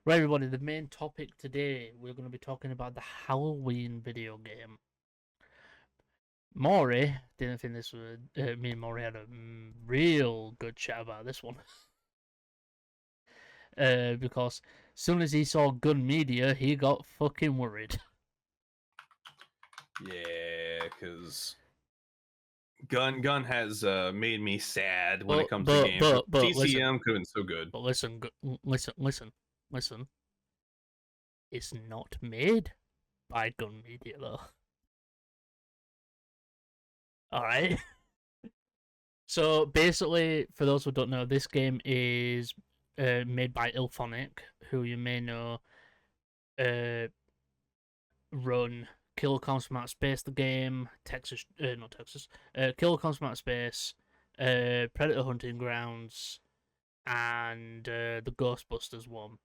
Right, everybody, the main topic today, we're going to be talking about the Halloween video game. Maury didn't think this would. Me and Maury had a real good chat about this one. Because as soon as he saw Gun Media, he got fucking worried. Yeah, because Gun has made me sad when it comes to games. But GCM could have been so good. But listen. It's not made by Gun Media though. All right. So basically, for those who don't know, this game is made by Ilphonic, who you may know run Killer Comes from Outer Space, the game, Killer Comes from Outer Space, Predator Hunting Grounds, and the Ghostbusters one.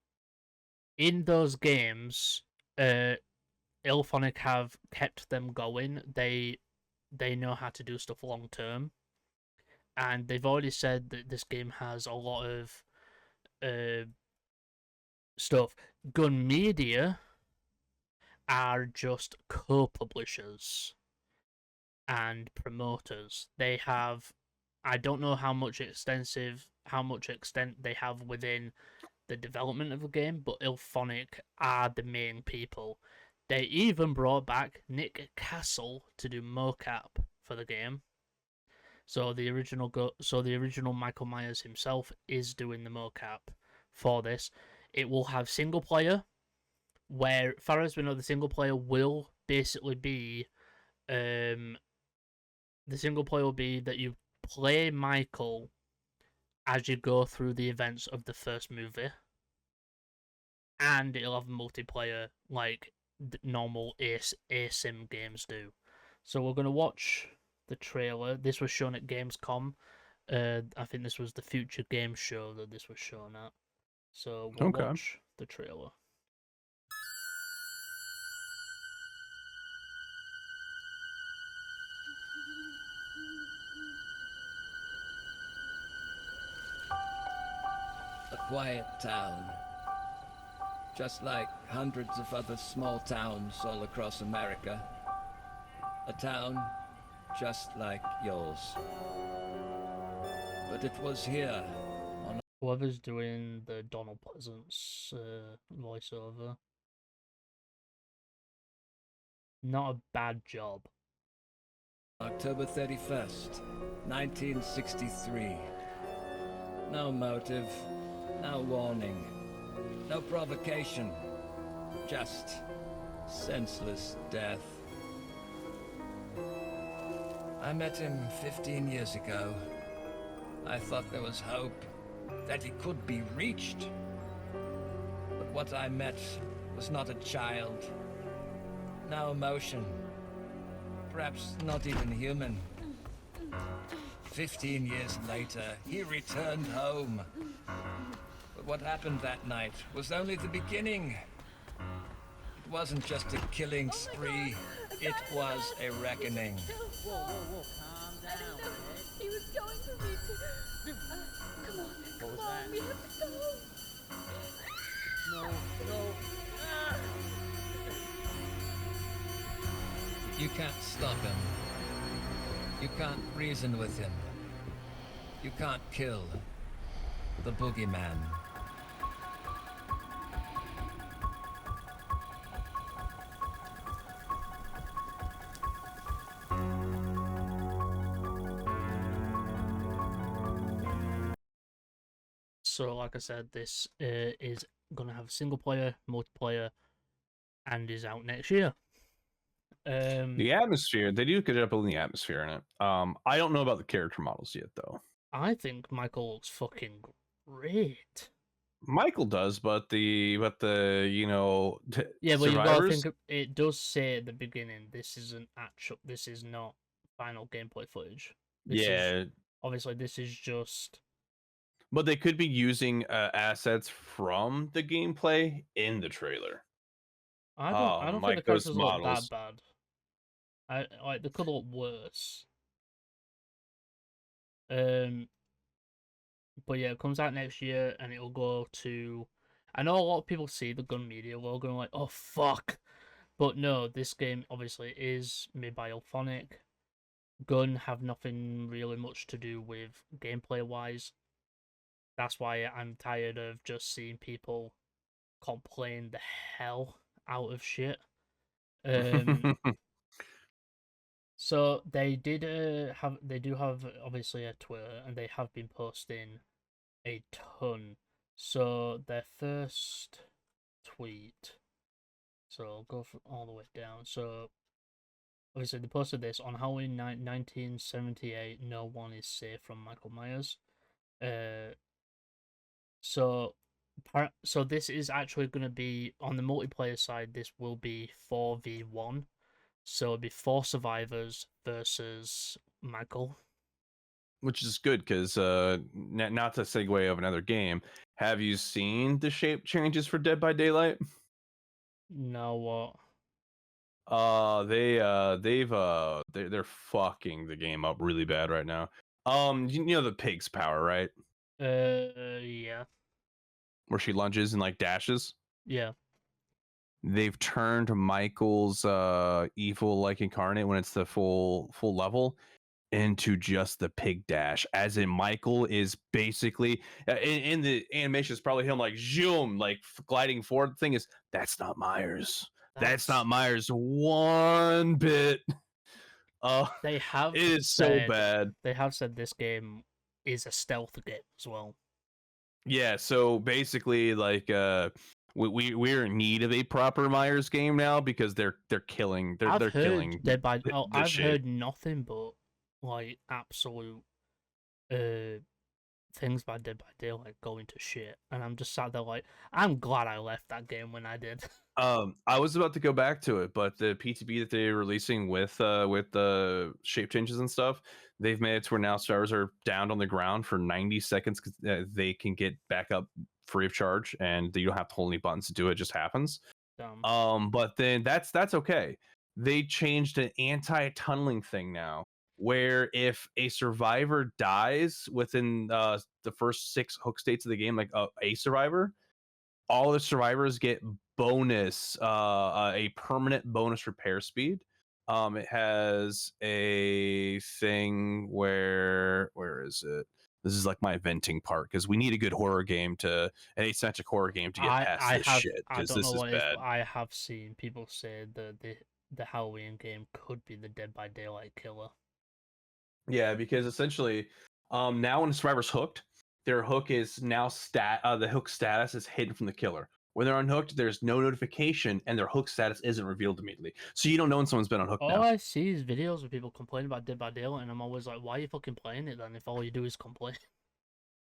In those games, Ilphonic have kept them going. They know how to do stuff long term, and they've already said that this game has a lot of stuff. Gun Media are just co-publishers and promoters. They have, I don't know how much extent they have within the development of the game, but Ilphonic are the main people. They even brought back Nick Castle to do mocap for the game. So the original Michael Myers himself is doing the mocap for this. It will have single player, where, far as we know, the single player will basically be, the single player will be that you play Michael as you go through the events of the first movie, and it'll have multiplayer like normal ASIM games do. So we're gonna watch the trailer. This was shown at Gamescom. I think this was the Future Games show that this was shown at. So we'll watch the trailer. A quiet town, just like hundreds of other small towns all across America. A town just like yours. But it was here on... Whoever's doing the Donald Pleasance voiceover, not a bad job. October 31st, 1963. No motive, no warning, no provocation, just senseless death. I met him 15 years ago. I thought there was hope, that he could be reached. But what I met was not a child. No emotion. Perhaps not even human. 15 years later, he returned home. But what happened that night was only the beginning. It wasn't just a killing spree, it was a reckoning. Whoa, calm down. He was going to reach it. Come on, we have to go. No. You can't stop him. You can't reason with him. You can't kill the boogeyman. So, like I said, this is gonna have single player, multiplayer, and is out next year. The atmosphere, they do good job building the atmosphere in it. I don't know about the character models yet, though. I think Michael looks fucking great. Michael does, but the but survivors... you gotta think, it does say at the beginning, this is not final gameplay footage. Obviously this is just... But they could be using assets from the gameplay in the trailer. I don't think the characters look that bad. They could look worse. But yeah, it comes out next year and it'll go to I know a lot of people see the Gun Media logo and like, oh fuck, but no, this game obviously is made by Alphonic. Gun have nothing really much to do with gameplay wise. That's why I'm tired of just seeing people complain the hell out of shit. So they did they do have obviously a Twitter, and they have been posting a ton. So their first tweet, so I'll go all the way down. So obviously they posted this on Halloween night 1978. No one is safe from Michael Myers. So so this is actually going to be on the multiplayer side. This will be 4v1. So it'll be 4 survivors versus Michael. Which is good because not to segue of another game. Have you seen the shape changes for Dead by Daylight? No, what? They're fucking the game up really bad right now. You know the pig's power, right? Yeah. Where she lunges and like dashes. Yeah. They've turned Michael's evil like incarnate when it's the full level into just the pig dash, as in Michael is basically in the animation is probably him like zoom like gliding forward. The thing is, that's not Myers. That's not Myers one bit. They have it is said, so bad. They have said this game is a stealth game as well. Yeah, so basically like we're in need of a proper Myers game now because they're killing they're killing Dead by I've shit. heard nothing but like absolute things by Dead by Daylight going to shit, and I'm just sat there like, I'm glad I left that game when I did. I was about to go back to it, but the PTB that they're releasing with the shape changes and stuff, they've made it to where now stars are down on the ground for 90 seconds because they can get back up free of charge, and you don't have to hold any buttons to do it. It just happens. But then that's okay. They changed an anti-tunneling thing now, where if a survivor dies within the first 6 hook states of the game, like a survivor, all the survivors get bonus a permanent bonus repair speed. It has a thing where is it? This is like my venting part because we need a good horror game an asymmetric horror game to get past this shit because this is bad. I have seen people say the Halloween game could be the Dead by Daylight killer. Yeah, because essentially, now when a survivor's hooked, their hook is now the hook status is hidden from the killer. When they're unhooked, there's no notification, and their hook status isn't revealed immediately. So you don't know when someone's been unhooked. All I see is videos of people complaining about Dead by Daylight, and I'm always like, why are you fucking playing it then if all you do is complain?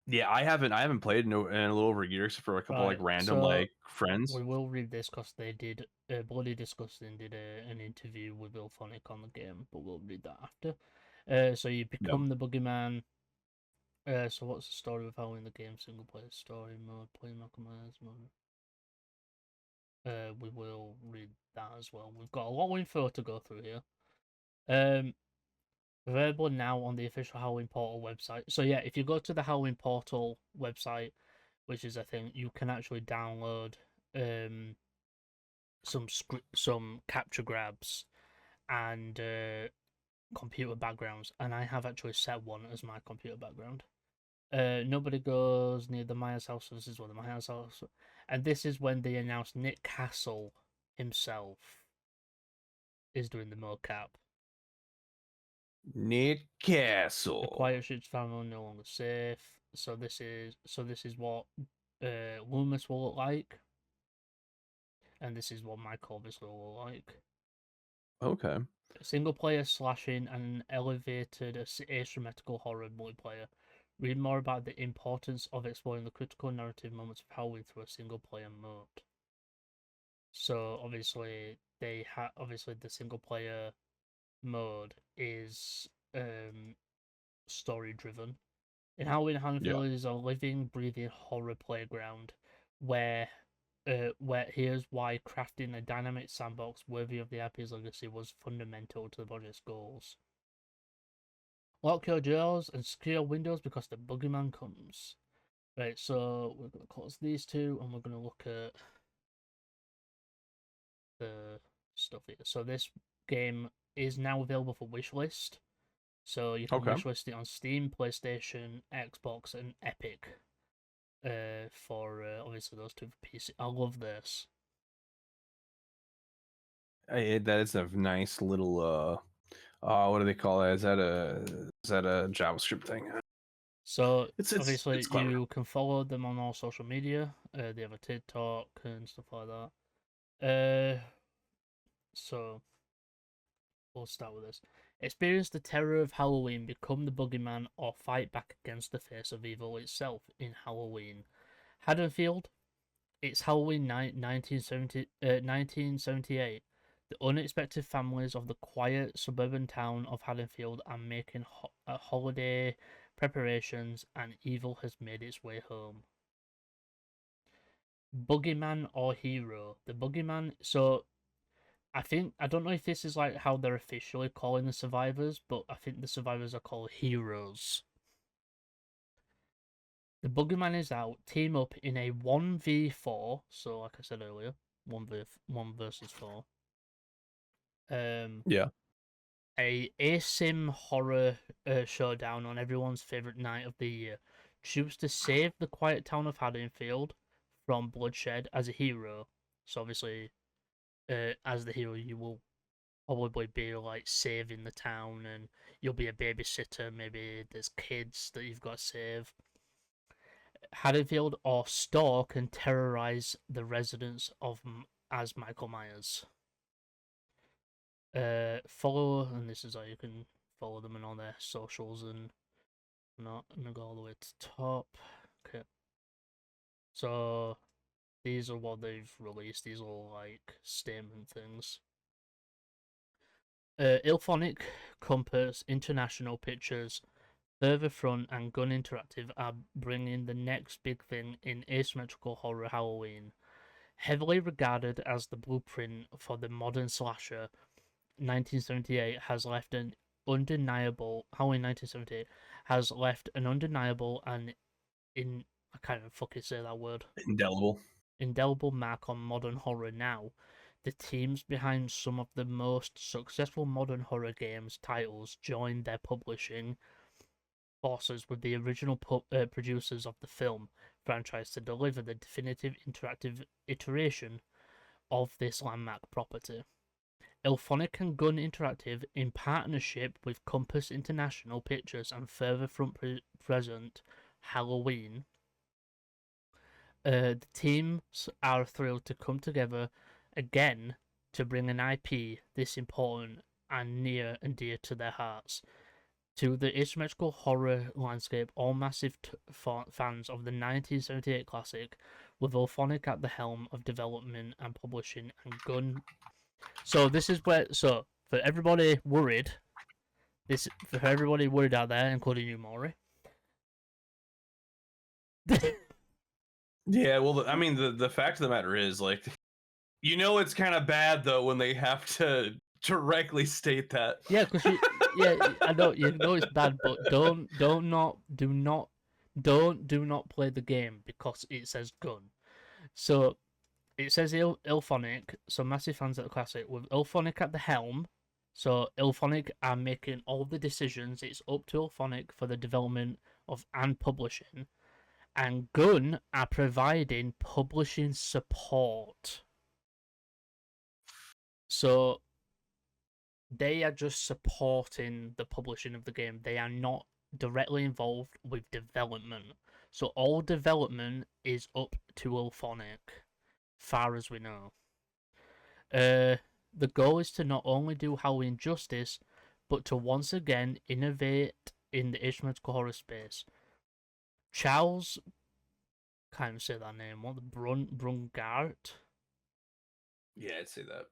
Yeah, I haven't played in a little over a year except for a couple like random like friends. We will read this because they did Bloody Disgusting did an interview with Ilphonic on the game, but we'll read that after. So you become the boogeyman. So what's the story of how in the game single player story mode, play Michael Myers mode? We will read that as well. We've got a lot of info to go through here. Available now on the official Halloween Portal website. So yeah, if you go to the Halloween Portal website, which is a thing, you can actually download some capture grabs and computer backgrounds, and I have actually set one as my computer background. Nobody goes near the Myers house. This is what the Myers house, and this is when they announced Nick Castle himself is doing the mocap. Nick Castle. The quiet streets family no longer safe. So this is what Loomis will look like, and this is what Michael obviously will look like. Okay. Single player slashing and elevated asymmetrical horror multiplayer. Read more about the importance of exploring the critical narrative moments of Halloween through a single player mode. So obviously the single player mode is story driven. In Halloween, Hauntville is a living, breathing horror playground where here's why crafting a dynamic sandbox worthy of the IP's legacy was fundamental to the project's goals. Lock your doors and secure windows because the boogeyman comes. Right, so we're gonna close these two, and we're gonna look at the stuff here. So this game is now available for wishlist. So you can Okay. wishlist it on Steam, PlayStation, Xbox, and Epic. For obviously those two for PC. I love this. That is a nice little what do they call it? Is that a JavaScript thing? So obviously it's clever. you can follow them on all social media. They have a TikTok and stuff like that. So we'll start with this. Experience the terror of Halloween, become the boogeyman, or fight back against the face of evil itself in Halloween. Haddonfield, it's Halloween night 1978. The unexpected families of the quiet suburban town of Haddonfield are making holiday preparations, and evil has made its way home. Boogeyman or hero? The boogeyman. So I don't know if this is like how they're officially calling the survivors, but I think the survivors are called heroes. The boogeyman is out. Team up in a 1v4. So like I said earlier, 1 versus 4. Yeah. A ASIM horror showdown on everyone's favorite night of the year. Choose to save the quiet town of Haddonfield from bloodshed as a hero. So obviously, as the hero, you will probably be like saving the town, and you'll be a babysitter. Maybe there's kids that you've got to save. Haddonfield or stalk and terrorize the residents of as Michael Myers. Follow, and this is how you can follow them and all their socials and not. I'm gonna go all the way to the top. Okay. So these are what they've released. These are all like statement things. Ilphonic, Compass, International Pictures, Further Front, and Gun Interactive are bringing the next big thing in asymmetrical horror Halloween. Heavily regarded as the blueprint for the modern slasher, 1978 has left an undeniable Halloween 1978 has left an undeniable and I can't even fucking say that word. Indelible mark on modern horror now. The teams behind some of the most successful modern horror games titles joined their publishing forces with the original producers of the film franchise to deliver the definitive interactive iteration of this landmark property. Ilphonic and Gun Interactive, in partnership with Compass International Pictures and Further Front present Halloween, the teams are thrilled to come together again to bring an IP this important and near and dear to their hearts. To the asymmetrical horror landscape, all massive fans of the 1978 classic, with Ilphonic at the helm of development and publishing, and Gun. So this is where. So for everybody worried, out there, including you, Maury. Yeah, well, I mean, the fact of the matter is, like, it's kind of bad though when they have to directly state that. Yeah, because I know it's bad, but do not play the game because it says gun. So it says Ilphonic, so massive fans of the classic with Ilphonic at the helm. So Ilphonic are making all the decisions. It's up to Ilphonic for the development of and publishing, and Gun are providing publishing support. So they are just supporting the publishing of the game. They are not directly involved with development. So all development is up to Ilphonic, far as we know. The goal is to not only do Halloween justice, but to once again innovate in the asymmetrical horror space. Charles, can't even say that name. What, Brungart? Yeah, I'd say that.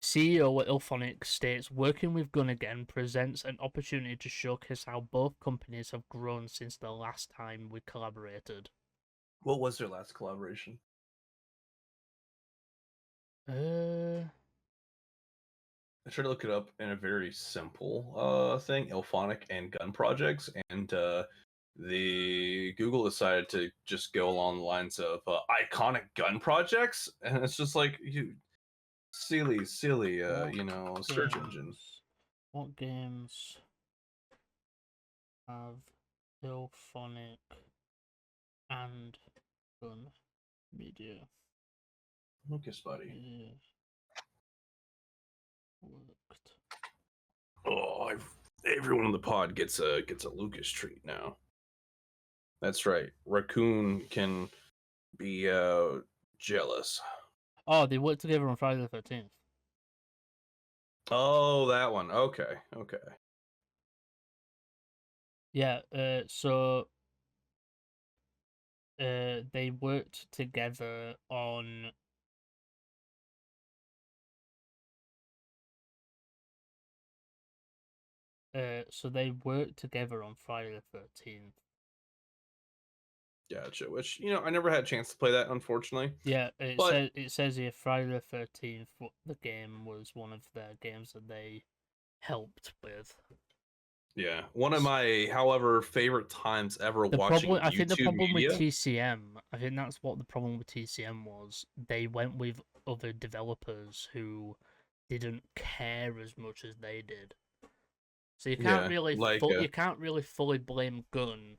CEO at Ilphonic states, working with Gun again presents an opportunity to showcase how both companies have grown since the last time we collaborated. What was their last collaboration? I tried to look it up in a very simple thing, Ilphonic and Gun projects, and the Google decided to just go along the lines of iconic gun projects, and it's just like you silly, What search engine. What games have Ilphonic and Gun Media Lucas, buddy. worked? Oh, everyone on the pod gets a Lucas treat now. That's right. Raccoon can be jealous. Oh, they worked together on Friday the 13th. Oh, that one. Okay. Yeah, so they worked together on Friday the 13th. Gotcha. Which I never had a chance to play that, unfortunately. Yeah, But it says here Friday the 13th. The game was one of their games that they helped with. yeah, one of my, however, favorite times ever watching YouTube I think the problem media. with TCM, I think that's what the problem with TCM was. They went with other developers who didn't care as much as they did. So you can't you can't really fully blame Gun.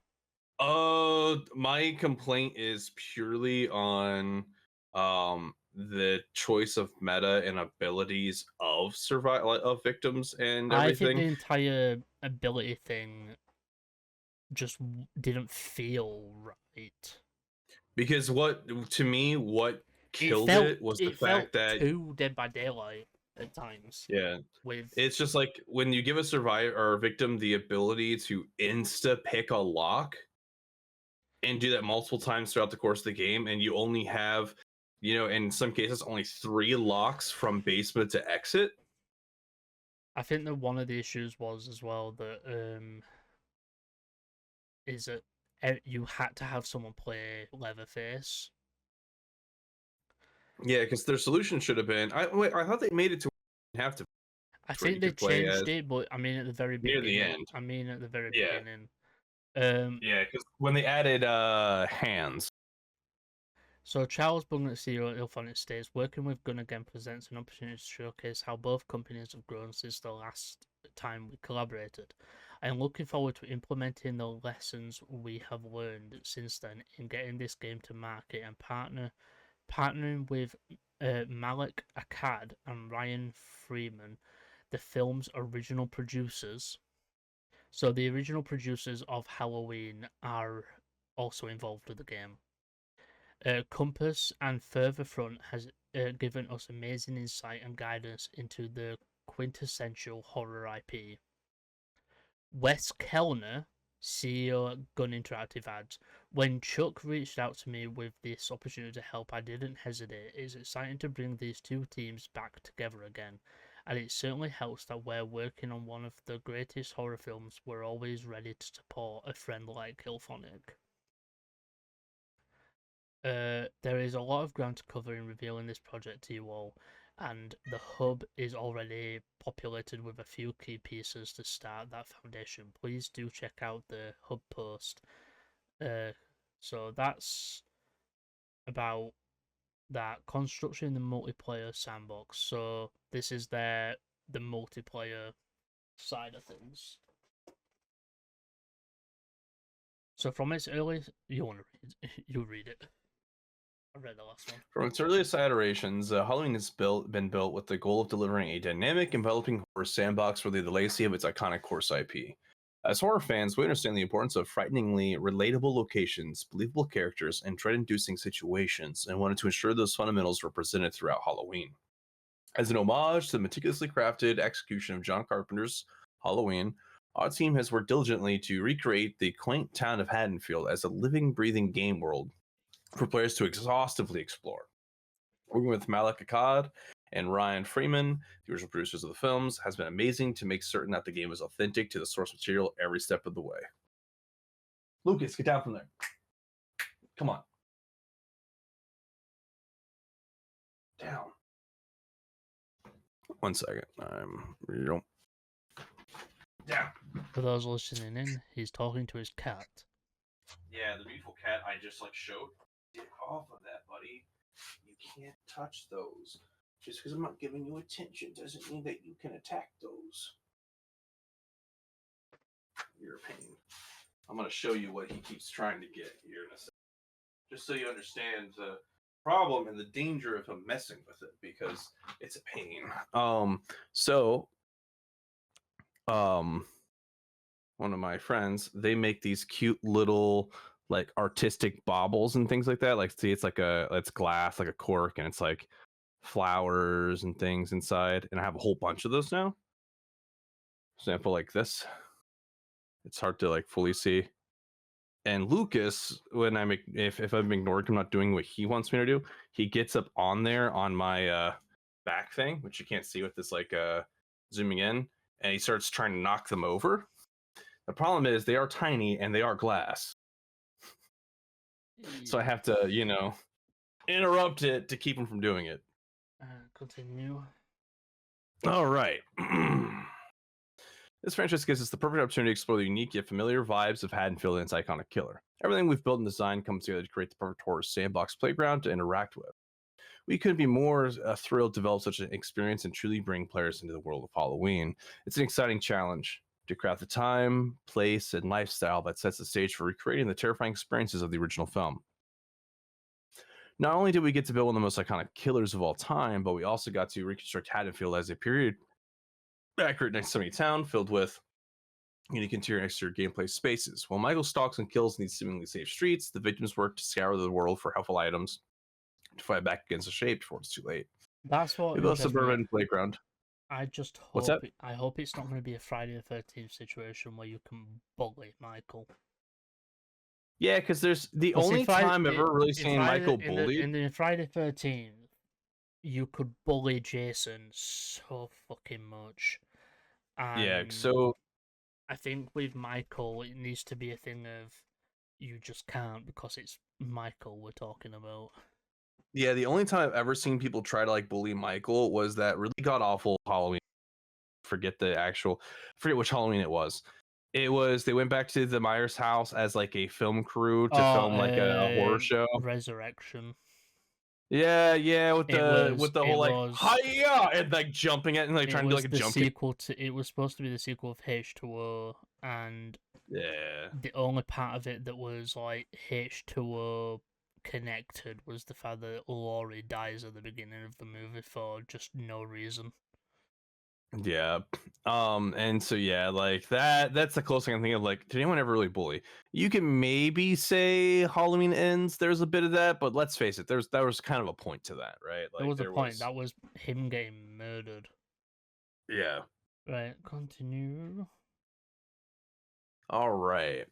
My complaint is purely on the choice of meta and abilities of victims and I think everything. the entire ability thing just didn't feel right. Because what killed it was the fact that too Dead by Daylight at times. yeah, With it's just like when you give a survivor or a victim the ability to insta pick a lock and do that multiple times throughout the course of the game, and you only have, in some cases, only 3 locks from basement to exit. I think that one of the issues was as well that is that you had to have someone play Leatherface. Yeah, because their solution should have been. I thought they made it to have to. I think they changed it, but I mean at the very near beginning. the end. I mean at the very Yeah. beginning. Yeah, because when they added hands. So Charles Bugnett, CEO at Ilphonic, states, working with Gun again presents an opportunity to showcase how both companies have grown since the last time we collaborated. I am looking forward to implementing the lessons we have learned since then in getting this game to market and partnering with Malik Akkad and Ryan Freeman, the film's original producers. So the original producers of Halloween are also involved with the game. Compass and Further Front has given us amazing insight and guidance into the quintessential horror IP. Wes Kellner, CEO at Gun Interactive, adds, when Chuck reached out to me with this opportunity to help, I didn't hesitate. It's exciting to bring these two teams back together again, and it certainly helps that we're working on one of the greatest horror films. We're always ready to support a friend like Ilphonic. There is a lot of ground to cover in revealing this project to you all, and the hub is already populated with a few key pieces to start that foundation. Please do check out the hub post. So that's about that construction in the multiplayer sandbox. So this is the multiplayer side of things. So from its early, you want to read? You read it. I read the last one. From its earliest iterations, Halloween has been built with the goal of delivering a dynamic, enveloping horror sandbox worthy of the legacy of its iconic course IP. As horror fans, we understand the importance of frighteningly relatable locations, believable characters, and dread-inducing situations, and wanted to ensure those fundamentals were presented throughout Halloween. As an homage to the meticulously crafted execution of John Carpenter's Halloween, our team has worked diligently to recreate the quaint town of Haddonfield as a living, breathing game world for players to exhaustively explore. Working with Malik Akkad and Ryan Freeman, the original producers of the films, has been amazing to make certain that the game is authentic to the source material every step of the way. Lucas, get down from there. Come on. Down. 1 second. Down. For those listening in, he's talking to his cat. Yeah, the beautiful cat I just showed. Get off of that, buddy. You can't touch those. Just because I'm not giving you attention doesn't mean that you can attack those. You're a pain. I'm going to show you what he keeps trying to get here in a second. Just so you understand the problem and the danger of him messing with it, because it's a pain. One of my friends, they make these cute little artistic baubles and things like that. See, it's glass, like a cork, and it's flowers and things inside. And I have a whole bunch of those now. For example, like this. It's hard to fully see. And Lucas, when if I'm ignored, I'm not doing what he wants me to do, he gets up on there on my back thing, which you can't see with this zooming in, and he starts trying to knock them over. The problem is they are tiny and they are glass. So I have to, interrupt it to keep him from doing it. Continue. All right. This franchise gives us the perfect opportunity to explore the unique yet familiar vibes of Haddonfield and its iconic killer. Everything we've built and designed comes together to create the perfect horror sandbox playground to interact with. We couldn't be more thrilled to develop such an experience and truly bring players into the world of Halloween. It's an exciting challenge to craft the time, place, and lifestyle that sets the stage for recreating the terrifying experiences of the original film. Not only did we get to build one of the most iconic killers of all time, but we also got to reconstruct Haddonfield as a period accurate 1970 town filled with unique interior and exterior gameplay spaces. While Michael stalks and kills in these seemingly safe streets, the victims work to scour the world for helpful items to fight back against the shape before it's too late. That's what we built a interests me. suburban playground. I just What's hope that? I hope it's not going to be a Friday the 13th situation where you can bully Michael. Yeah, because there's the only time I've ever really seen Michael bullied. In the Friday 13th, you could bully Jason so fucking much. Yeah, so I think with Michael, it needs to be a thing of you just can't because it's Michael we're talking about. Yeah, the only time I've ever seen people try to bully Michael was that really god awful Halloween. Forget which Halloween it was. It was they went back to the Myers house as a film crew to film a horror show. Resurrection. Yeah, with the whole hiya and jumping at and trying to do a jump. It was supposed to be the sequel of H2O, and yeah, the only part of it that was H2O connected was the fact that Laurie dies at the beginning of the movie for just no reason. Yeah. And so that's the closest thing I'm thinking of. Did anyone ever really bully? You can maybe say Halloween Ends, there's a bit of that, but let's face it, there was kind of a point to that, right? There was a point. That was him getting murdered. Yeah. Right, continue. All right.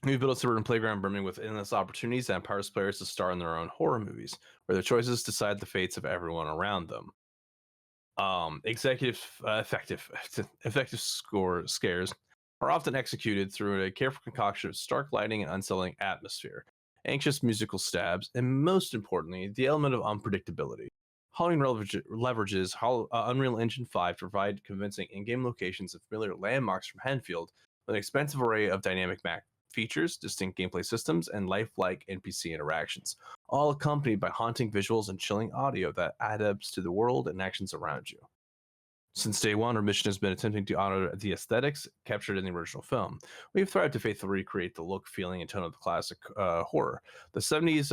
We built a suburban playground brimming with endless opportunities that empowers players to star in their own horror movies, where their choices decide the fates of everyone around them. Effective scares are often executed through a careful concoction of stark lighting and unsettling atmosphere, anxious musical stabs, and most importantly, the element of unpredictability. Halloween leverages Unreal Engine 5 to provide convincing in-game locations and familiar landmarks from Haddonfield with an expansive array of dynamic map features, distinct gameplay systems, and lifelike NPC interactions, all accompanied by haunting visuals and chilling audio that adapts to the world and actions around you. Since day one, our mission has been attempting to honor the aesthetics captured in the original film. We have tried to faithfully recreate the look, feeling, and tone of the classic horror. The 70s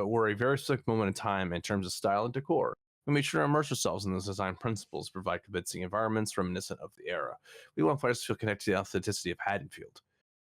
were a very specific moment in time in terms of style and decor. We made sure to immerse ourselves in those design principles, provide convincing environments reminiscent of the era. We want players to feel connected to the authenticity of Haddonfield.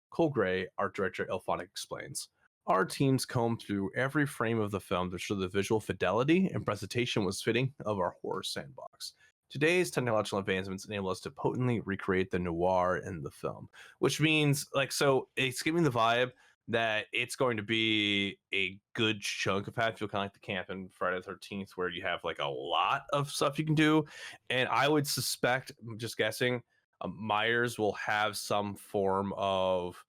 Cole Gray, art director Elphonic, explains. Our teams combed through every frame of the film to ensure the visual fidelity and presentation was fitting of our horror sandbox. Today's technological advancements enable us to potently recreate the noir in the film, which means so it's giving the vibe that it's going to be a good chunk of Haddonfield, kind of like the camp in Friday the 13th, where you have a lot of stuff you can do. And I would suspect, just guessing, Myers will have some form of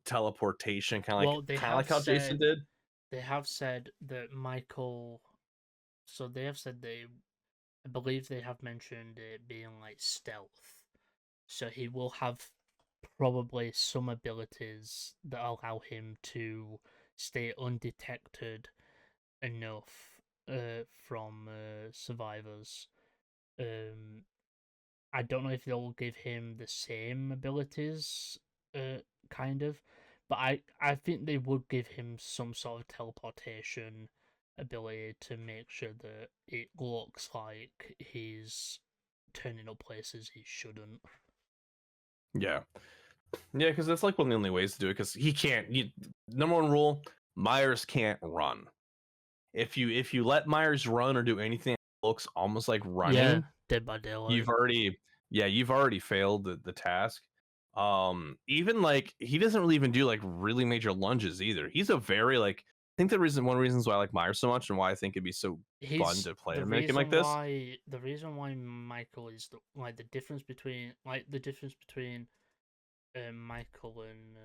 teleportation, kind of like how Jason did. They have said that Michael. So they have said I believe they have mentioned it being stealth. So he will have probably some abilities that allow him to stay undetected enough from survivors. I don't know if they'll give him the same abilities, kind of, but I think they would give him some sort of teleportation ability to make sure that it looks like he's turning up places he shouldn't. Yeah. Yeah, because that's like one of the only ways to do it. Because he can't. Number one rule: Myers can't run. If you let Myers run or do anything that looks almost like Yeah, running, Dead by Daylight. you've already failed the task. Even like he doesn't really even do like really major lunges either. He's a very like I think one of the reasons why I like Myers so much and why I think it'd be so fun He's to play the a game like reason this. why the reason why Michael is the difference between Michael and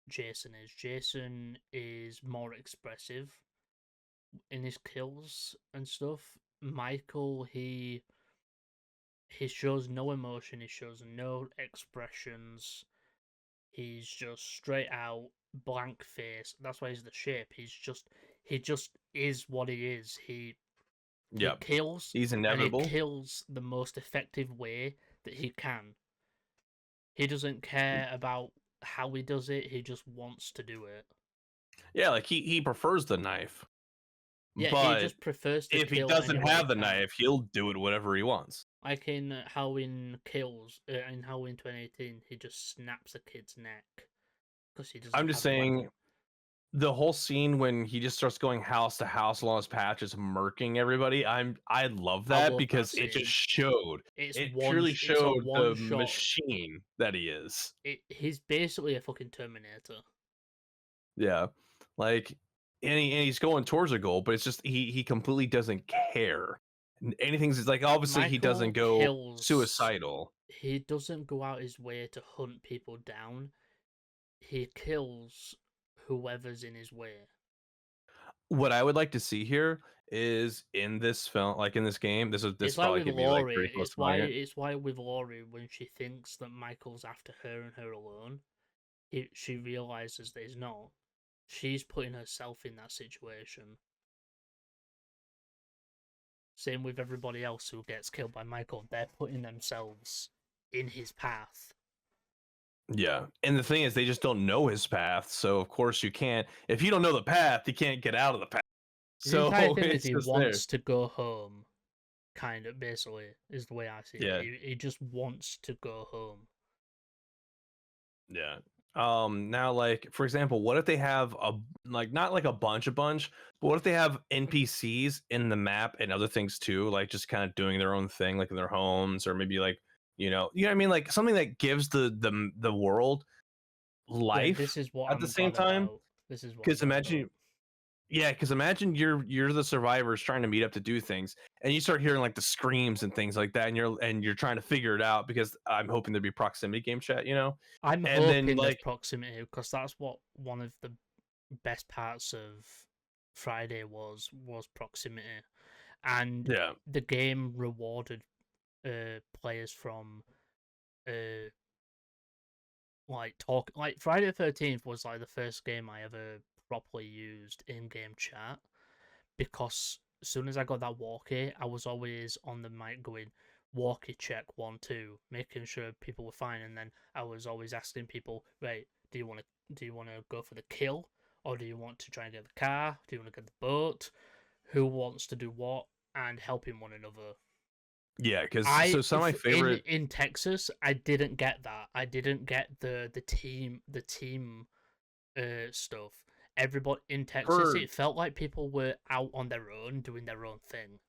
Jason is more expressive in his kills and stuff. Michael, he shows no emotion, he shows no expressions. He's just straight out blank face. That's why he's the shape. He just is what he is. He Yep, kills, he's and he inevitable. kills the most effective way that he can. He doesn't care about how he does it. He just wants to do it. Yeah, like he prefers the knife, Yeah, he but just prefers to if he kill doesn't anyone he have the can. knife, he'll do it whatever he wants. Like in Halloween Kills, in Halloween 2018, he just snaps a kid's neck because he doesn't I'm just have a saying weapon. the whole scene when he just starts going house to house along his patch, just murking everybody. I love I that love because that it just scene. showed it purely It's a showed one the shot. machine that he is. He's basically a fucking Terminator. Yeah, like and he's going towards a goal, but it's just he completely doesn't care. Anything's like obviously he doesn't Michael go kills. suicidal. He doesn't go out his way to hunt people down. He kills whoever's in his way. What I would like to see here is in this film, like in this game, this It's like probably with could be like Laurie. pretty close to buying it. It's why with Laurie when she thinks that Michael's after her and her alone, she realizes that he's not. She's putting herself in that situation. Same with everybody else who gets killed by Michael. They're putting themselves in his path. Yeah. And the thing is, they just don't know his path. So, of course, you can't, if you don't know the path, you can't get out of the path. The So, entire thing is it's he just there. wants to go home, kind of, basically, is the way I see Yeah. it. He just wants to go home. Yeah. Now, like, for example, what if they have not like a bunch, but what if they have NPCs in the map and other things too, like just kind of doing their own thing, like in their homes, or maybe like, you know what I mean? Like something that gives the world Yeah, life this is what at the I'm same glad time. about. This is what I'm Because glad imagine about. Yeah, because imagine you're the survivors trying to meet up to do things, and you start hearing like the screams and things like that, and you're trying to figure it out because I'm hoping there'd be proximity game chat, you know, I'm and then hoping there's like proximity because that's what one of the best parts of Friday was proximity, and yeah, the game rewarded players from like Friday the 13th was like the first game I ever properly used in-game chat because as soon as I got that walkie, I was always on the mic going walkie check 1 2, making sure people were fine, and then I was always asking people, right, do you want to go for the kill, or do you want to try and get the car? Do you want to get the boat? Who wants to do what? And helping one another. yeah, because I so some of my favorite in Texas, I didn't get that. I didn't get the team stuff. Everybody in Texas, for it felt like people were out on their own doing their own thing.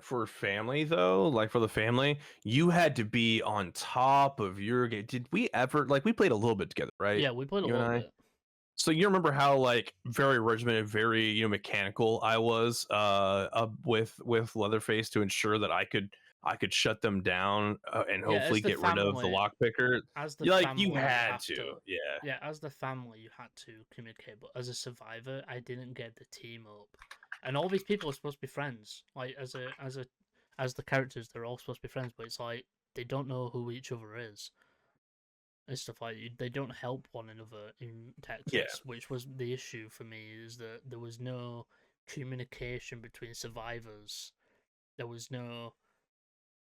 for family though, like for the family, you had to be on top of your game. Did we ever like we played a little bit together, right? Yeah, we played a You and little I. bit. So you remember how like very regimented, very mechanical I was with Leatherface to ensure that I could shut them down and Yeah, hopefully get rid of the lockpicker. as the You family, you had have to, to. yeah, Yeah, as the family, you had to communicate. But as a survivor, I didn't get the team up, and all these people are supposed to be friends. Like as the characters, they're all supposed to be friends, but it's like they don't know who each other is. and stuff like that. They don't help one another in Texas, Yeah. which was the issue for me. Is that there was no communication between survivors. There was no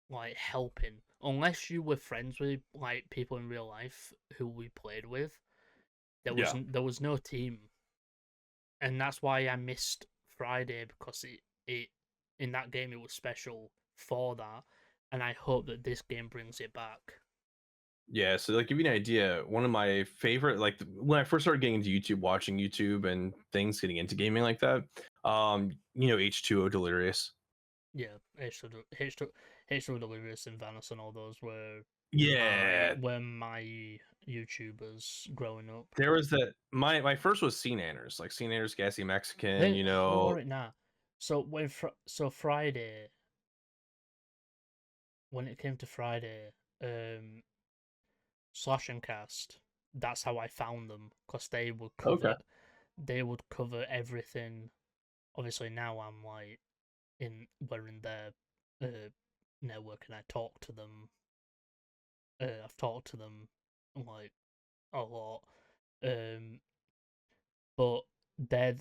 like helping unless you were friends with like people in real life who we played with. Yeah. There was no team, and that's why I missed Friday, because it in that game it was special for that, and I hope that this game brings it back. Yeah, so like give you an idea, one of my favorite, like when I first started getting into YouTube, watching YouTube and things, getting into gaming like that, H2O Delirious. Yeah, H2O Delirious and Vanis and all those Yeah, were my YouTubers growing up. there was that. My first was Sea Nanners, like Sea Nanners, Gassy Mexican, Who are it now? So Friday, when it came to Friday, Slash and Cast, that's how I found them, because Okay. they would cover everything. Obviously now I'm like we're in their network, and I talk to them. I've talked to them like a lot. But they're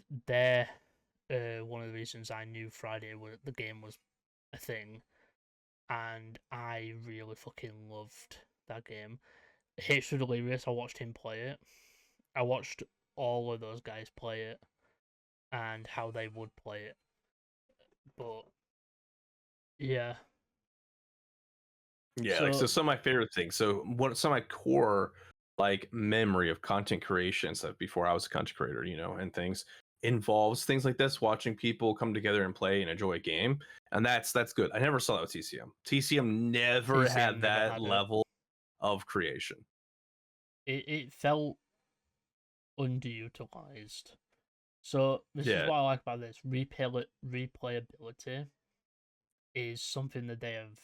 one of the reasons I knew Friday the game was a thing, and I really fucking loved that game. H2 Delirious, I watched him play it. I watched all of those guys play it and how they would play it. But yeah. Yeah, like so some of my favorite things. So some of my core like memory of content creation stuff before I was a content creator, and things involves things like this, watching people come together and play and enjoy a game. And that's good. I never saw that with TCM. TCM never had never that had it. level of creation. It felt underutilized. So this is what I like about this. Replayability is something that they have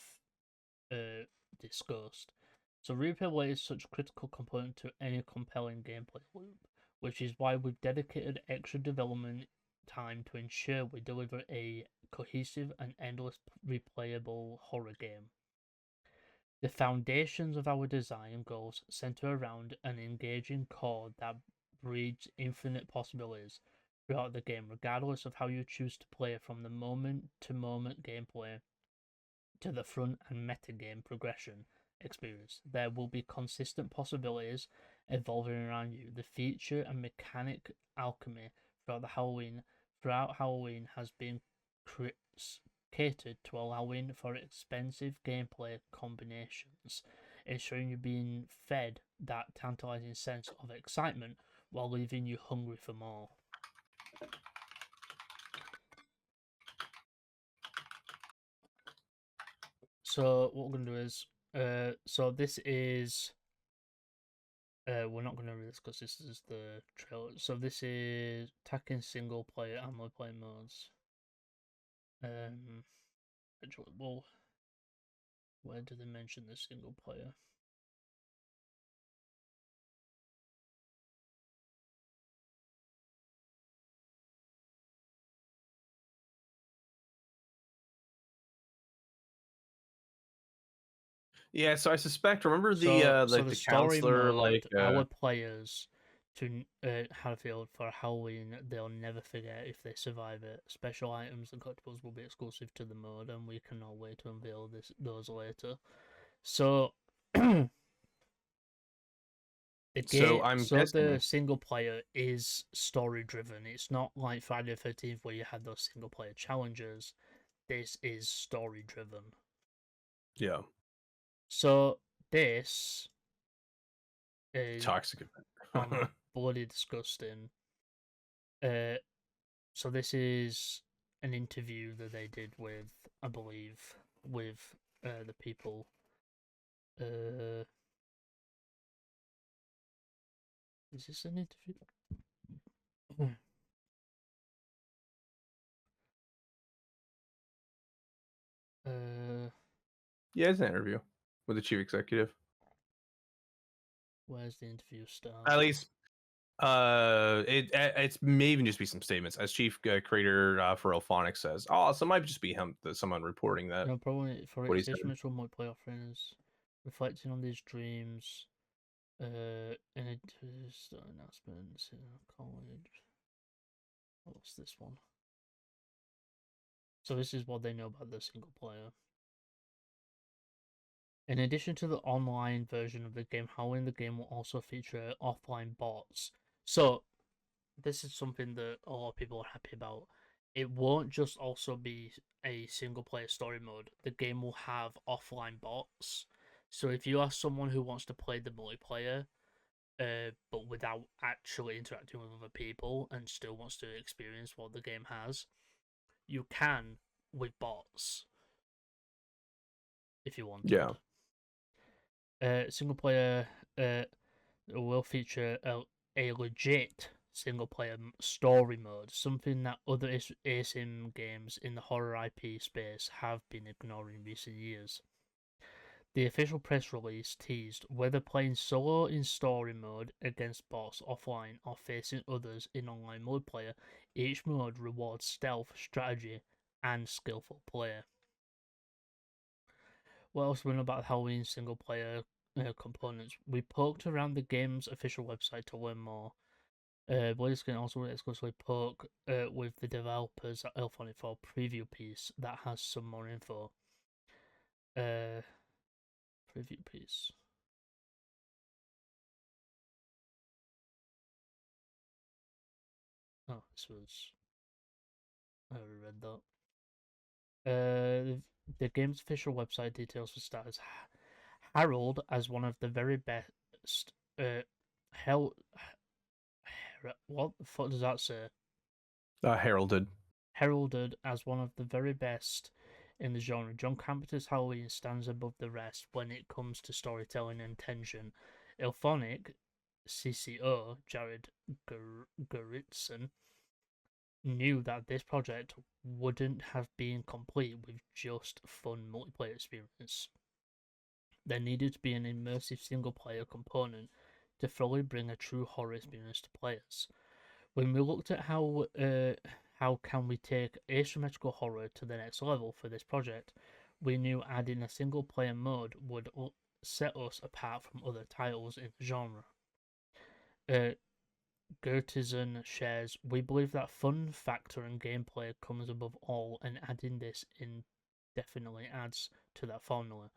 discussed. So replayability is such a critical component to any compelling gameplay loop, which is why we've dedicated extra development time to ensure we deliver a cohesive and endless replayable horror game. The foundations of our design goals center around an engaging core that breeds infinite possibilities throughout the game, regardless of how you choose to play, from the moment to moment gameplay to the front and metagame progression experience. There will be consistent possibilities evolving around you. The feature and mechanic alchemy throughout Halloween has been catered to allowing for expensive gameplay combinations, ensuring you're being fed that tantalizing sense of excitement while leaving you hungry for more. So what we're gonna do is, so this is, we're not gonna read this because this is the trailer. So this is attacking single player and multiplayer modes. Actually, well, where do they mention the single player? Yeah, so I suspect. Remember the the story counselor, mode, our players to Haddonfield for Halloween, they'll never forget if they survive it. Special items and collectibles will be exclusive to the mode, and we cannot wait to unveil those later. So the game, I'm so guessing the single player is story driven. It's not like Friday the 13th where you had those single player challenges. This is story driven. Yeah. So this is Toxic. bloody disgusting. So this is an interview that they did with, I believe, with the people. Is this an interview? Yeah, it's an interview with the chief executive. Where's the interview start? At least, it's may even just be some statements. As chief creator for Elphonic says, oh, so it might just be someone reporting that. No, probably for what he its said. instrumental multiplayer offerings, reflecting on these dreams. In it announcements in college. What's this one? So this is what they know about the single player. In addition to the online version of the game, Halloween the game will also feature offline bots. So this is something that a lot of people are happy about. It won't just also be a single player story mode. The game will have offline bots. So if you are someone who wants to play the multiplayer, but without actually interacting with other people and still wants to experience what the game has, you can with bots if you wanted. Yeah. Single player will feature a legit single player story mode, something that other ASIM games in the horror IP space have been ignoring in recent years. The official press release teased whether playing solo in story mode against bots offline or facing others in online multiplayer, each mode rewards stealth, strategy, and skillful player. What else do we know about Halloween single player components? We poked around the game's official website to learn more. Blaze can also exclusively poke with the developers at Elphonic for a preview piece that has some more info. Preview piece. Oh, this was. I already read that. The game's official website details for starters. Harold as one of the very best. What the fuck does that say? Heralded. Heralded as one of the very best in the genre. John Carpenter's Halloween stands above the rest when it comes to storytelling and tension. Elphonic CCO Jared Gerritsen knew that this project wouldn't have been complete with just fun multiplayer experience. There needed to be an immersive single-player component to fully bring a true horror experience to players. When we looked at how can we take asymmetrical horror to the next level for this project, we knew adding a single-player mode would set us apart from other titles in the genre. Gertizen shares, we believe that fun factor and gameplay comes above all, and adding this in definitely adds to that formula.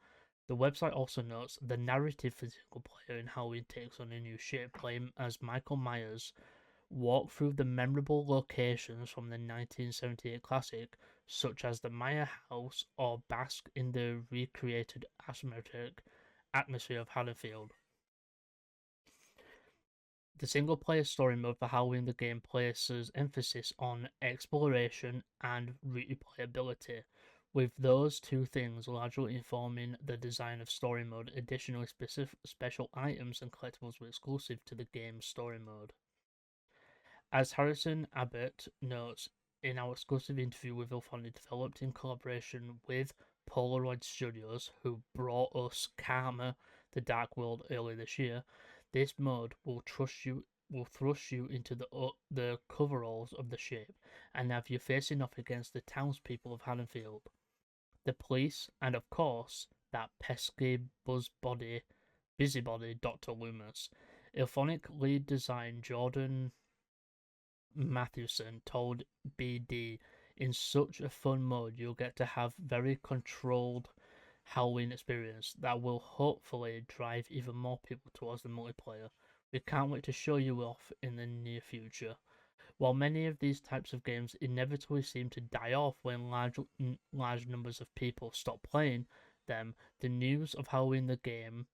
The website also notes the narrative for single player in Halloween takes on a new shape, playing as Michael Myers walk through the memorable locations from the 1978 classic, such as the Meyer house, or bask in the recreated asymmetric atmosphere of Haddonfield. The single-player story mode for Halloween the game places emphasis on exploration and replayability, with those two things largely informing the design of story mode. Additionally, special items and collectibles were exclusive to the game's story mode. As Harrison Abbott notes in our exclusive interview with Ilfoni, developed in collaboration with Polaroid Studios, who brought us Karma, the Dark World earlier this year, this mode will thrust you into the coveralls of the shape and have you facing off against the townspeople of Haddonfield, the police, and of course that pesky busybody Dr. Loomis. Ilphonic lead design Jordan Mathewson told BD, in such a fun mode you'll get to have very controlled Halloween experience that will hopefully drive even more people towards the multiplayer. We can't wait to show you off in the near future. While many of these types of games inevitably seem to die off when large numbers of people stop playing them, the news of Halloween the game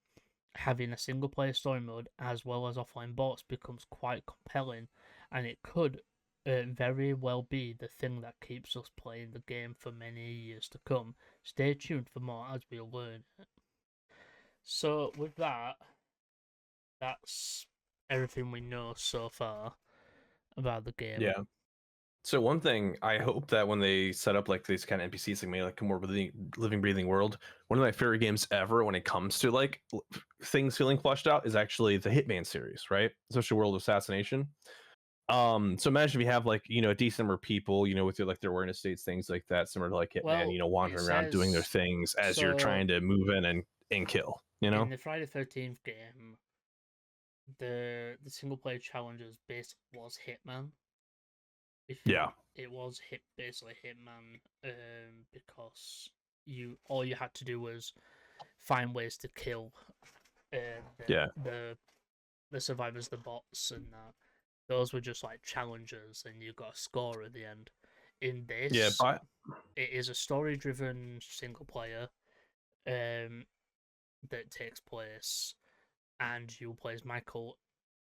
having a single player story mode as well as offline bots becomes quite compelling, and it could very well be the thing that keeps us playing the game for many years to come. Stay tuned for more as we learn it. So with that, that's everything we know so far about the game. Yeah. So one thing, I hope that when they set up like these kind of NPCs, like maybe like a more living, breathing world, one of my favorite games ever when it comes to like things feeling fleshed out is actually the Hitman series, right? Especially World of Assassination. So imagine if you have like, you know, a decent number of people, you know, with like their awareness states, things like that, similar to like Hitman, Well, you know, wandering around doing their things as you're trying to move in and kill, you know? In the Friday 13th game, the single player challenges basically was Hitman. Yeah. It was basically Hitman, because all you had to do was find ways to kill Yeah. the survivors, the bots, and that. Those were just like challenges, and you got a score at the end. In Yeah, this, it is a story-driven single player, that takes place, and you play as Michael,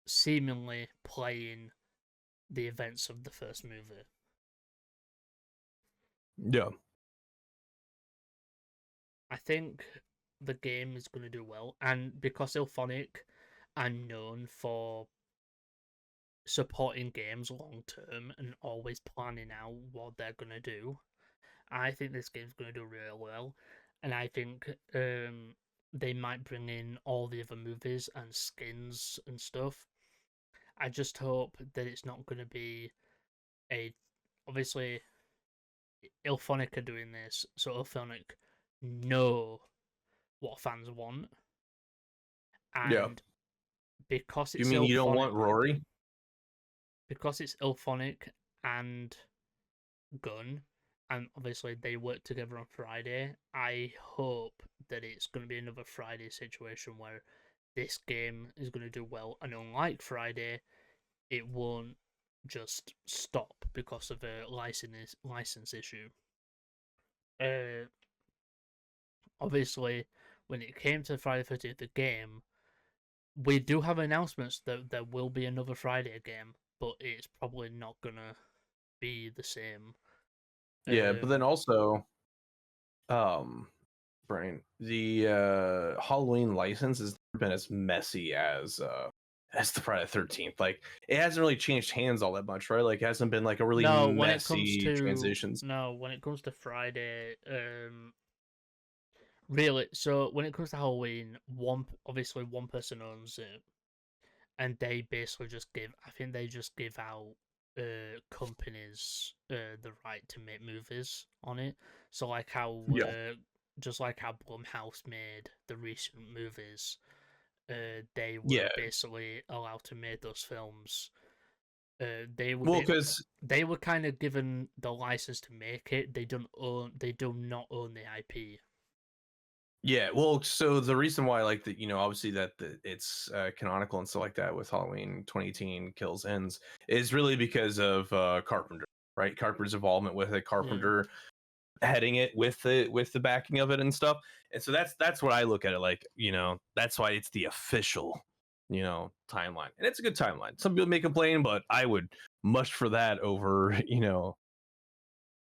seemingly playing the events of the first movie. yeah. I think the game is going to do well, and because Ilphonic are known for supporting games long term and always planning out what they're going to do, I think this game's going to do really well. And I think they might bring in all the other movies and skins and stuff. I just hope that it's not going to be obviously Ilphonic are doing this, so Ilphonic know what fans want, and Yeah. because You it's mean you don't want Ilphonic, Rory? because it's Ilphonic and Gun, and obviously they work together on Friday, I hope that it's going to be another Friday situation where this game is going to do well, and unlike Friday, it won't just stop because of a license issue. Obviously, when it came to Friday the 13th, the game, we do have announcements that there will be another Friday game, but it's probably not gonna be the same. Yeah, but then also, Brain, the Halloween license has never been as messy as the Friday 13th. Like, it hasn't really changed hands all that much, right? Like, it hasn't been like a really no, messy transitions. when it comes to Friday, really. So when it comes to Halloween, one person owns it, and they basically just give. I think they just give out companies the right to make movies on it. So like how just like how Blumhouse made the recent movies, they were Yeah. basically allowed to make those films. They were Well, because they were kind of given the license to make it. They do not own the IP. yeah, well, so the reason why I like that, obviously that it's canonical and stuff like that with Halloween 2018 Kills Ends is really because of Carpenter, right? Carpenter's involvement with it, Carpenter heading it with the backing of it and stuff. And so that's what I look at it like, that's why it's the official, timeline. And it's a good timeline. Some people may complain, but I would much for that over,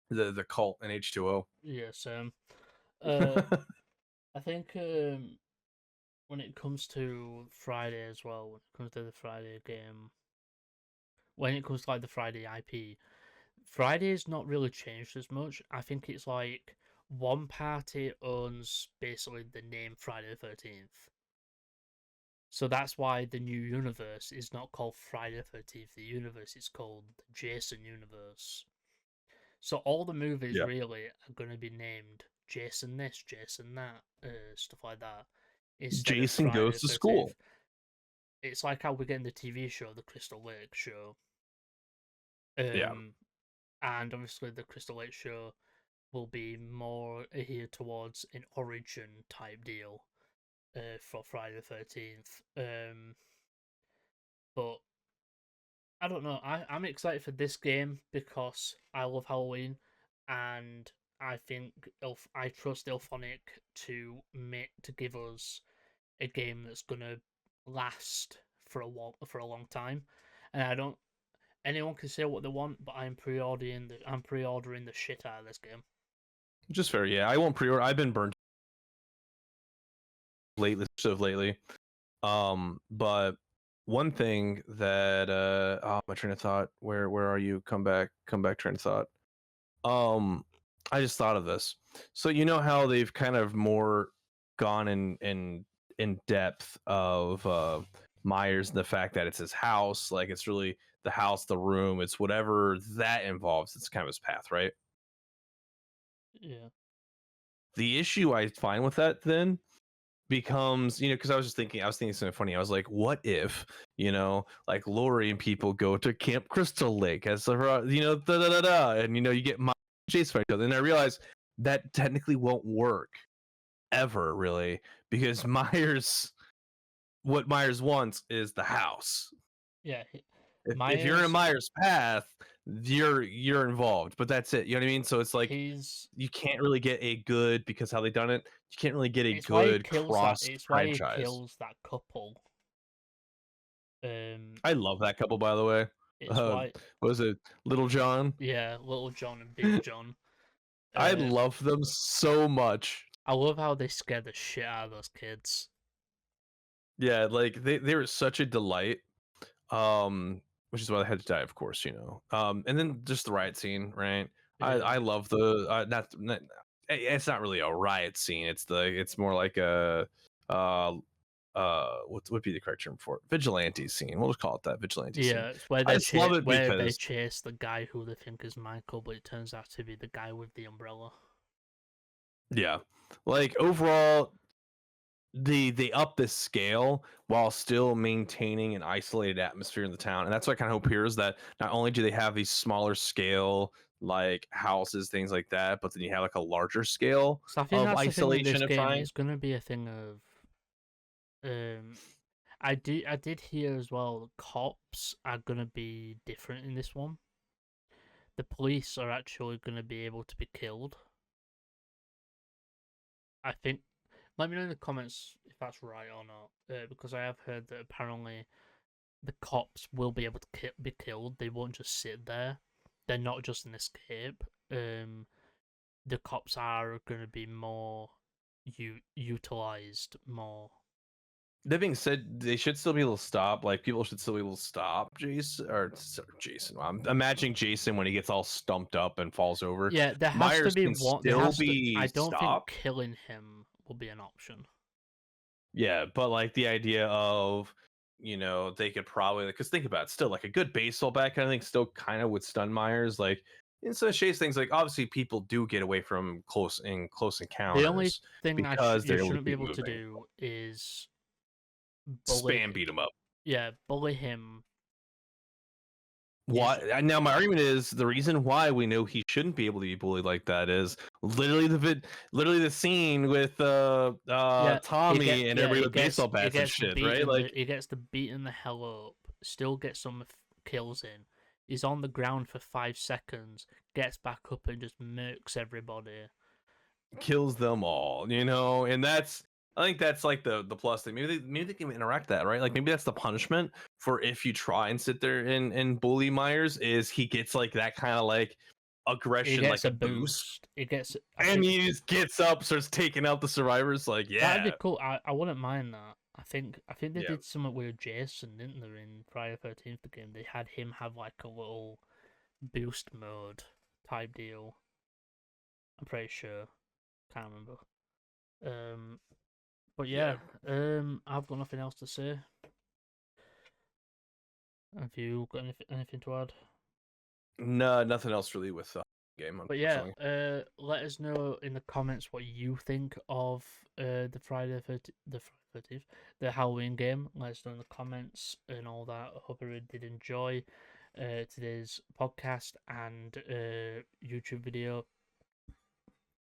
the cult and H2O. Yes, I think when it comes to Friday as well, when it comes to the Friday game, when it comes to like the Friday IP, Friday's not really changed as much. I think it's like one party owns basically the name Friday the 13th. So that's why the new universe is not called Friday the 13th. The universe is called the Jason universe. So all the movies really are going to be named Jason this, Jason that, stuff like that. Instead Jason of Friday goes to the 13th. school. It's like how we're getting the TV show, the Crystal Lake show. Yeah. And obviously the Crystal Lake show will be more adhered towards an origin type deal for Friday the 13th. But I don't know. I'm excited for this game because I love Halloween, and I think I trust Ilphonic to give us a game that's gonna last for a long time. And I don't. Anyone can say what they want, but I'm pre-ordering the shit out of this game. Just fair, yeah. I won't pre-order. I've been burnt lately. But one thing that my train of thought. Where are you? Come back, train of thought. I just thought of this. So you know how they've kind of more gone in depth of Myers and the fact that it's his house, like it's really the house, the room, it's whatever that involves. It's kind of his path, right? Yeah. The issue I find with that then becomes, because I was thinking something funny. I was like, what if, like Lori and people go to Camp Crystal Lake as and you get chased by each other, and I realized that technically won't work ever, really, because what Myers wants is the house. Yeah. If you're in a Myers path, you're involved, but that's it. You know what I mean? So it's like you can't really get a good, because how they done it, you can't really get a good cross It's why he franchise. kills that couple. I love that couple, by the way. What was it, Little John? Yeah, Little John and Big John. I love them so much. I love how they scare the shit out of those kids. Yeah, like they were such a delight. Which is why they had to die, of course, and then just the riot scene, right? Yeah. I love the not it's not really a riot scene. It's more like a what would be the correct term for it? Vigilante scene. We'll just call it that, vigilante scene. Yeah, it's where they they chase the guy who they think is Michael, but it turns out to be the guy with the umbrella. Yeah, like overall, they up this scale while still maintaining an isolated atmosphere in the town, and that's what I kind of hope here is that not only do they have these smaller scale like houses, things like that, but then you have like a larger scale of isolation of time. It's going to be a thing of I did hear as well, cops are going to be different in this one. The police are actually going to be able to be killed. I think. Let me know in the comments if that's right or not, because I have heard that apparently the cops will be able to be killed. They won't just sit there. They're not just an escape. The cops are going to be more utilized more. That being said, they should still be able to stop. Like, people should still be able to stop Jason. I'm imagining Jason when he gets all stumped up and falls over. Yeah, there has Myers to be can one. still be I don't stopped. think killing him will be an option. Yeah, but like the idea of, they could probably, because think about it, still like a good baseball bat kind of thing still kind of would stun Myers. Like in some chase things, like obviously people do get away from close encounters. The only thing because you shouldn't be able to do is spam beat him up. Yeah, bully him. Why? Now my argument is the reason why we know he shouldn't be able to be bullied like that is literally the scene with Tommy and everybody with baseball bats and shit, right? Like he gets the beating the hell up, still gets some kills in. He's on the ground for 5 seconds, gets back up and just murks everybody, kills them all, and I think that's like the plus thing. Maybe they can interact that, right? Like maybe that's the punishment for if you try and sit there and bully Myers is he gets like that kind of like aggression, like a boost. He gets, he just gets up, starts taking out the survivors. Like, yeah, that'd be cool. I wouldn't mind that. I think they did something with Jason, didn't they? In Friday the 13th the game, they had him have like a little boost mode type deal. I'm pretty sure. Can't remember. But yeah, I've got nothing else to say. Have you got anything to add? No, nothing else really with the game. But yeah, let us know in the comments what you think of the Halloween game. Let us know in the comments and all that. I hope everyone did enjoy today's podcast and YouTube video.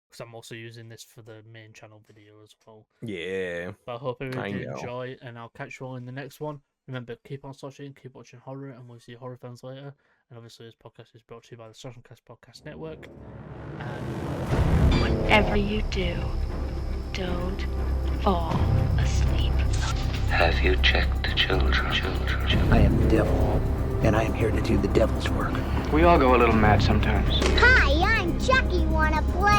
Because I'm also using this for the main channel video as well. Yeah. But I hope everyone did enjoy, and I'll catch you all in the next one. Remember, keep on searching, keep watching horror, and we'll see you horror fans later. And obviously, this podcast is brought to you by the Socialcast Podcast Network. And whatever you do, don't fall asleep. Have you checked the children? I am the devil, and I am here to do the devil's work. We all go a little mad sometimes. Hi, I'm Chucky. Wanna play?